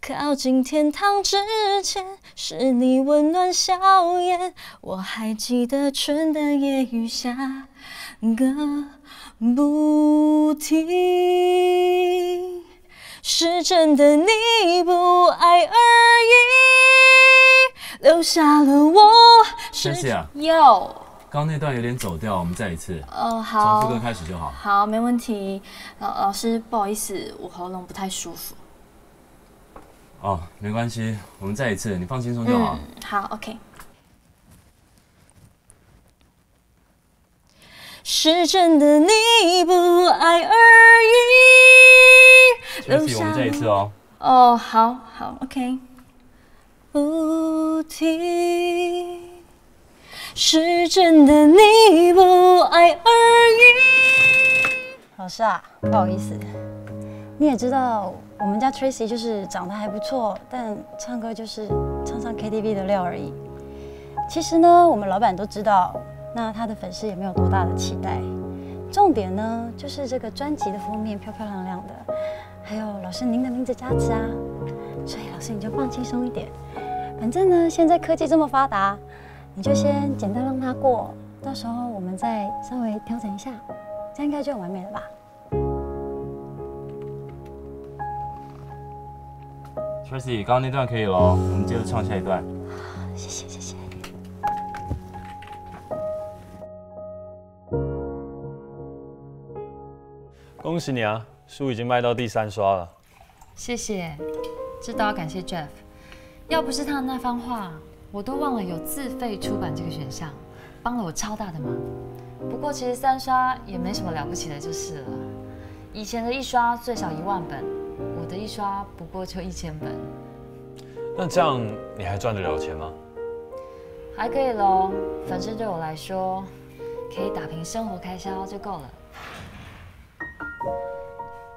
靠近天堂之前，是你温暖笑颜。我还记得春的夜雨下个不停，是真的你不爱而已，留下了我。Jessie啊，哟。 刚那段有点走调，我们再一次。好，从副歌开始就好。好，没问题。老师，不好意思，我喉咙不太舒服。哦，没关系，我们再一次，你放轻松就好。好 ，OK。是真的你不爱而已。Jessie，我们再一次哦。哦，好，OK。不停。 是真的你不爱而已。老师啊，不好意思，你也知道我们家 Tracy 就是长得还不错，但唱歌就是唱唱 KTV 的料而已。其实呢，我们老板都知道，那他的粉丝也没有多大的期待。重点呢，就是这个专辑的封面漂漂亮亮的，还有老师您的名字加持啊。所以老师你就放轻松一点，反正呢，现在科技这么发达。 你就先简单让它过，到时候我们再稍微调整一下，这样应该就很完美了吧 Tracy， 刚刚那段可以了，我们接着唱下一段。谢谢谢谢。恭喜你啊，书已经卖到第3刷了。谢谢，这都要感谢 Jeff， 要不是他的那番话。 我都忘了有自费出版这个选项，帮了我超大的忙。不过其实3刷也没什么了不起的，就是了。以前的1刷最少1万本，我的1刷不过就1000本。那这样你还赚得了钱吗？还可以咯，反正对我来说，可以打平生活开销就够了。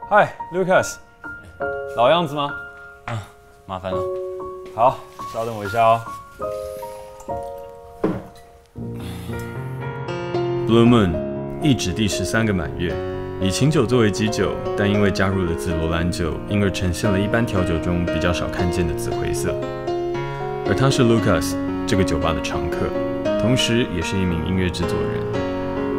嗨 ，Lucas， 老样子吗？啊，麻烦了。好，稍等我一下哦。 Blue Moon 一指第13个满月，以琴酒作为基酒，但因为加入了紫罗兰酒，因而呈现了一般调酒中比较少看见的紫灰色。而他是 Lucas 这个酒吧的常客，同时也是一名音乐制作人。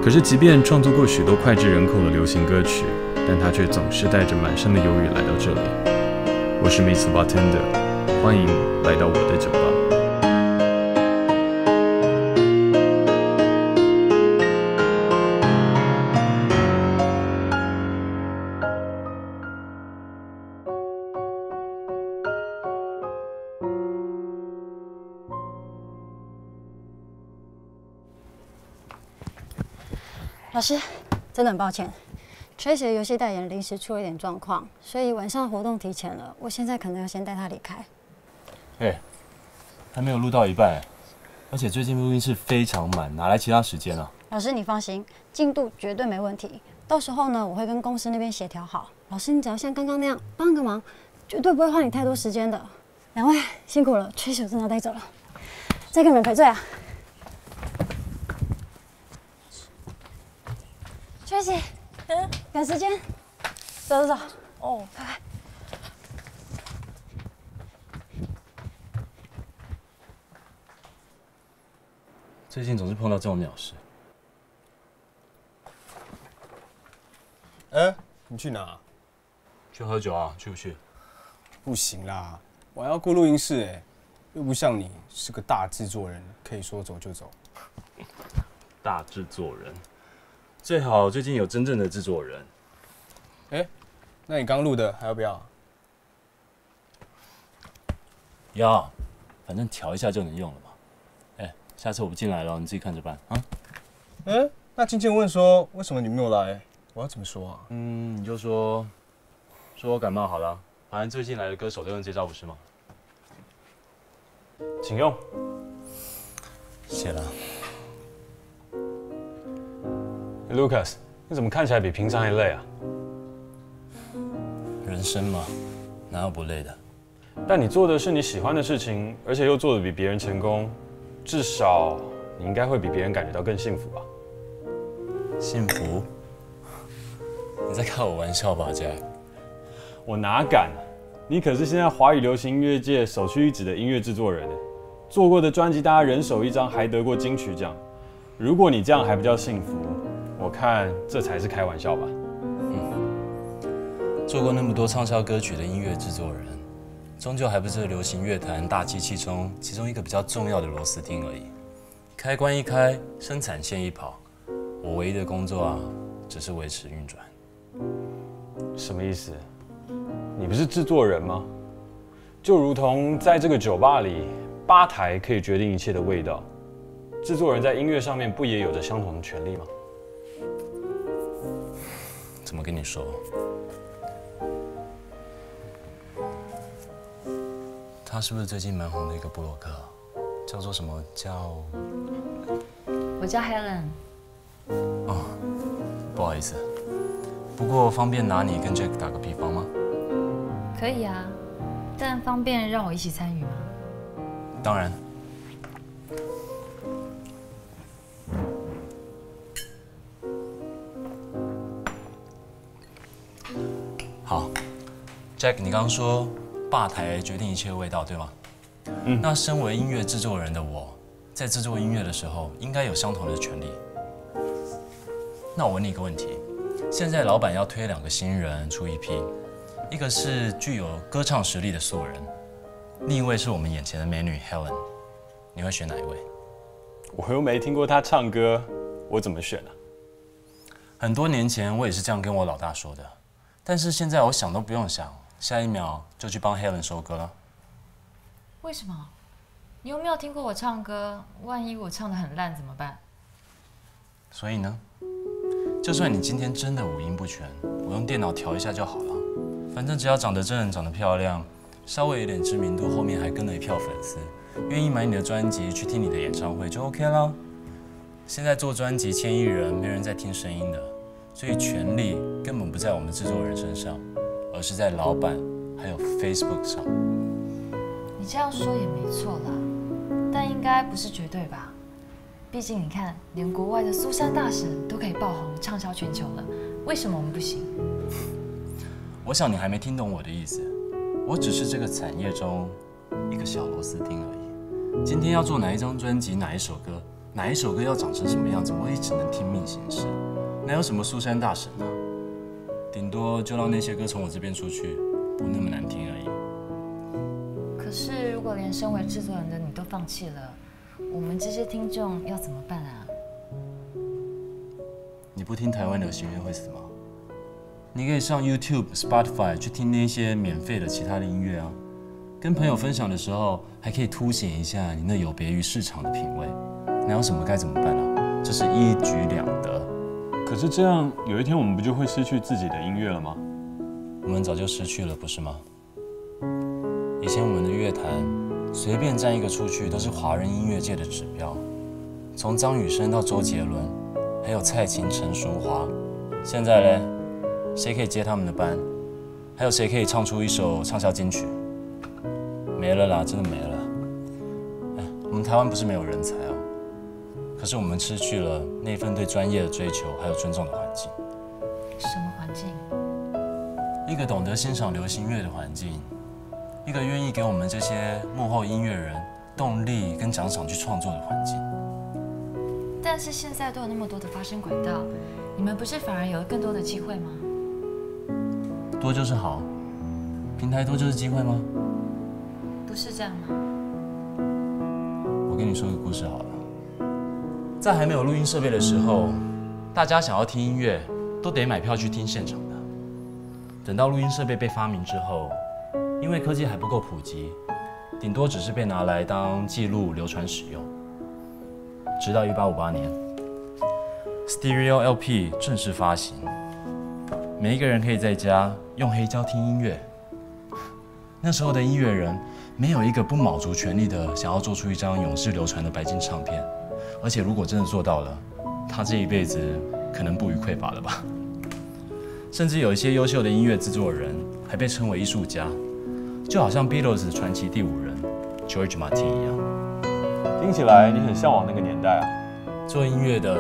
可是，即便创作过许多脍炙人口的流行歌曲，但他却总是带着满身的忧郁来到这里。我是 Mr. Bartender， 欢迎来到我的酒吧。 老师，真的很抱歉 ，Tracy 的游戏代言临时出了一点状况，所以晚上活动提前了。我现在可能要先带他离开。哎，还没有录到一半，而且最近录音室非常满，哪来其他时间啊？老师，你放心，进度绝对没问题。到时候呢，我会跟公司那边协调好。老师，你只要像刚刚那样帮个忙，绝对不会花你太多时间的。两位辛苦了，Tracy真的要带走了，再给你们赔罪啊！ Tracy， 赶时间，走。哦，快快。最近总是碰到这种鸟事。你去哪？去喝酒啊？去不去？不行啦，我还要顾录音室哎，又不像你是个大制作人，可以说走就走。大制作人。 最好最近有真正的制作人。那你刚录的还要不要？要，反正调一下就能用了嘛。下次我不进来了，你自己看着办啊。那经纪人问说为什么你没有来，我要怎么说啊？你就说我感冒好了，反正最近来的歌手都用这招不是吗？请用。谢了。 Lucas， 你怎么看起来比平常还累啊？人生嘛，哪有不累的？但你做的是你喜欢的事情，而且又做得比别人成功，至少你应该会比别人感觉到更幸福吧？幸福？你在开我玩笑吧，Jack？我哪敢？你可是现在华语流行音乐界首屈一指的音乐制作人，做过的专辑大家人手一张，还得过金曲奖。如果你这样还不叫幸福，我看这才是开玩笑吧。做过那么多畅销歌曲的音乐制作人，终究还不是流行乐坛大机器中其中一个比较重要的螺丝钉而已。开关一开，生产线一跑，我唯一的工作啊，只是维持运转。什么意思？你不是制作人吗？就如同在这个酒吧里，吧台可以决定一切的味道，制作人在音乐上面不也有着相同的权利吗？怎么跟你说？他是不是最近蛮红的一个部落客，叫做什么叫？我叫 Helen。哦，不好意思，不过方便拿你跟 Jack 打个比方吗？可以啊，但方便让我一起参与吗？当然。好 ，Jack， 你刚刚说吧台决定一切味道，对吗？那身为音乐制作人的我，在制作音乐的时候，应该有相同的权利。那我问你一个问题：现在老板要推2个新人出一批，一个是具有歌唱实力的素人，另一位是我们眼前的美女 Helen， 你会选哪一位？我又没听过她唱歌，我怎么选啊？很多年前我也是这样跟我老大说的，但是现在我想都不用想，下一秒就去帮 Helen 收歌了。为什么？你又没有听过我唱歌，万一我唱得很烂怎么办？所以呢，就算你今天真的五音不全，我用电脑调一下就好了。反正只要长得正、长得漂亮，稍微有点知名度，后面还跟了一票粉丝，愿意买你的专辑、去听你的演唱会就 OK 啦。现在做专辑签艺人，没人在听声音的，所以权力根本不在我们制作人身上，而是在老板还有 Facebook 上。你这样说也没错啦，但应该不是绝对吧？毕竟你看，连国外的苏珊大神都可以爆红、畅销全球了，为什么我们不行？我想你还没听懂我的意思，我只是这个产业中一个小螺丝钉而已。今天要做哪一张专辑、哪一首歌、哪一首歌要长成什么样子，我也只能听命行事。哪有什么苏珊大神啊？顶多就让那些歌从我这边出去，不那么难听而已。可是如果连身为制作人的你都放弃了，我们这些听众要怎么办啊？你不听台湾流行乐会死吗？你可以上 YouTube、Spotify 去听那些免费的其他的音乐啊。跟朋友分享的时候，还可以凸显一下你那有别于市场的品味。哪有什么该怎么办啊？这是一举两得。可是这样，有一天我们不就会失去自己的音乐了吗？我们早就失去了，不是吗？以前我们的乐坛随便站一个出去都是华人音乐界的指标，从张雨生到周杰伦，还有蔡琴、陈淑桦。现在嘞，谁可以接他们的班？还有谁可以唱出一首畅销金曲？没了啦，真的没了。哎，我们台湾不是没有人才哦，可是我们失去了那份对专业的追求还有尊重的环境。什么环境？一个懂得欣赏流行乐的环境，一个愿意给我们这些幕后音乐人动力跟奖赏去创作的环境。但是现在都有那么多的发声管道，你们不是反而有了更多的机会吗？多就是好，平台多就是机会吗？不是这样吗？我跟你说个故事好了。在还没有录音设备的时候，大家想要听音乐，都得买票去听现场的。等到录音设备被发明之后，因为科技还不够普及，顶多只是被拿来当记录流传使用。直到1858年 ，Stereo LP 正式发行，每一个人可以在家用黑胶听音乐。那时候的音乐人没有一个不卯足全力的想要做出一张永世流传的白金唱片，而且如果真的做到了，他这一辈子可能不予匮乏了吧。甚至有一些优秀的音乐制作人还被称为艺术家，就好像 Beatles 传奇第5人 George Martin 一样。听起来你很向往那个年代啊。做音乐的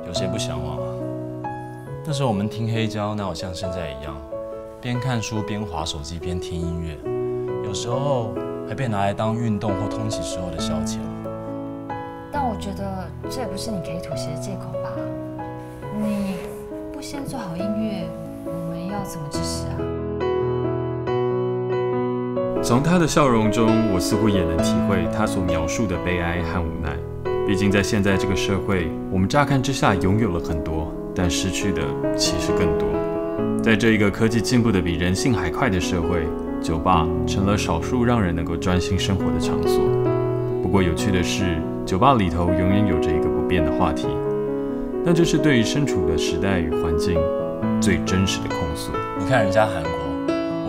有谁不向往啊？那时候我们听黑胶哪有像现在一样，边看书边滑手机边听音乐，有时候还被拿来当运动或通勤时候的消遣。但我觉得这也不是你可以妥协的借口吧？你不先做好音乐，我们要怎么支持啊？从他的笑容中，我似乎也能体会他所描述的悲哀和无奈。毕竟在现在这个社会，我们乍看之下拥有了很多，但失去的其实更多。在这一个科技进步的比人性还快的社会，酒吧成了少数让人能够专心生活的场所。不过有趣的是，酒吧里头永远有着一个不变的话题，那就是对于身处的时代与环境最真实的控诉。你看人家韩国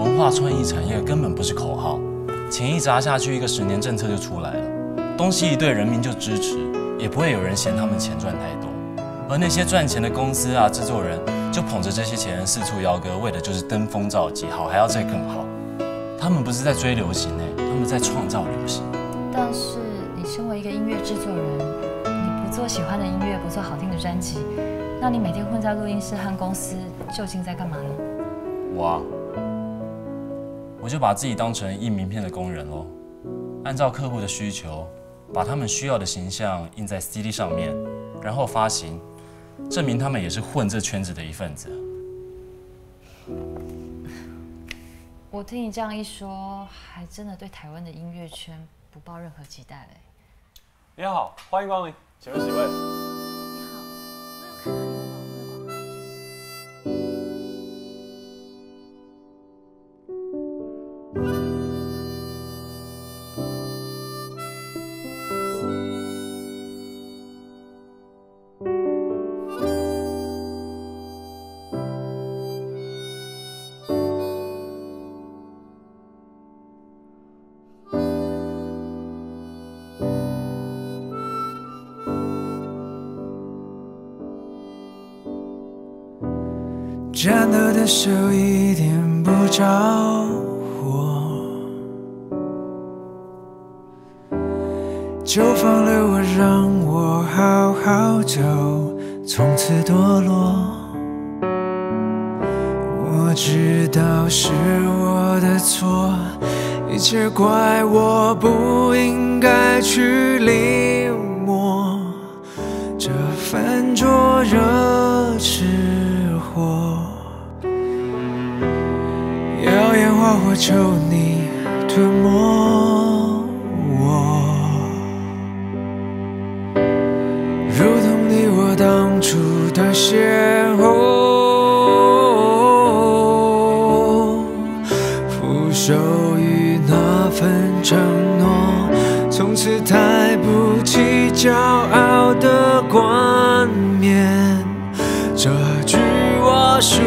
文化创意产业根本不是口号，钱一砸下去，一个10年政策就出来了，东西一对，人民就支持，也不会有人嫌他们钱赚太多。而那些赚钱的公司啊、制作人就捧着这些钱四处邀歌，为的就是登峰造极，好还要再更好。他们不是在追流行他们在创造流行。但是你身为一个音乐制作人，你不做喜欢的音乐，不做好听的专辑，那你每天混在录音室和公司，究竟在干嘛呢？我就把自己当成印名片的工人咯，按照客户的需求，把他们需要的形象印在 CD 上面，然后发行，证明他们也是混这圈子的一份子。我听你这样一说，还真的对台湾的音乐圈不抱任何期待嘞。你好，欢迎光临，请问几位？你好，我有看到你们网络的广告。战斗的手一点不着火，就放了我，让我好好走，从此堕落。我知道是我的错，一切怪我不应该去临摹这份灼热炽火。要烟花或求你吞没我，如同你我当初的邂逅，俯首于那份承诺，从此抬不起骄傲的冠冕，这局我输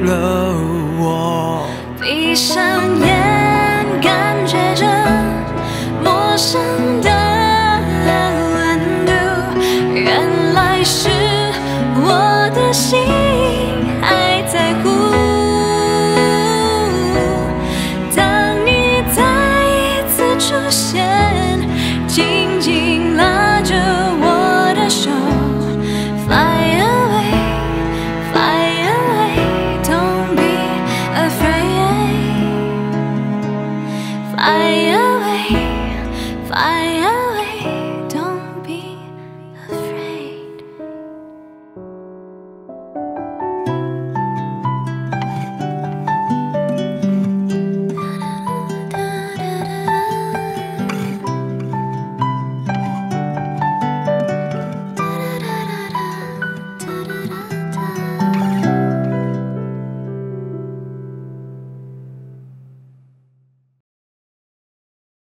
了我。闭上眼，感觉着陌生的温度，原来是我的心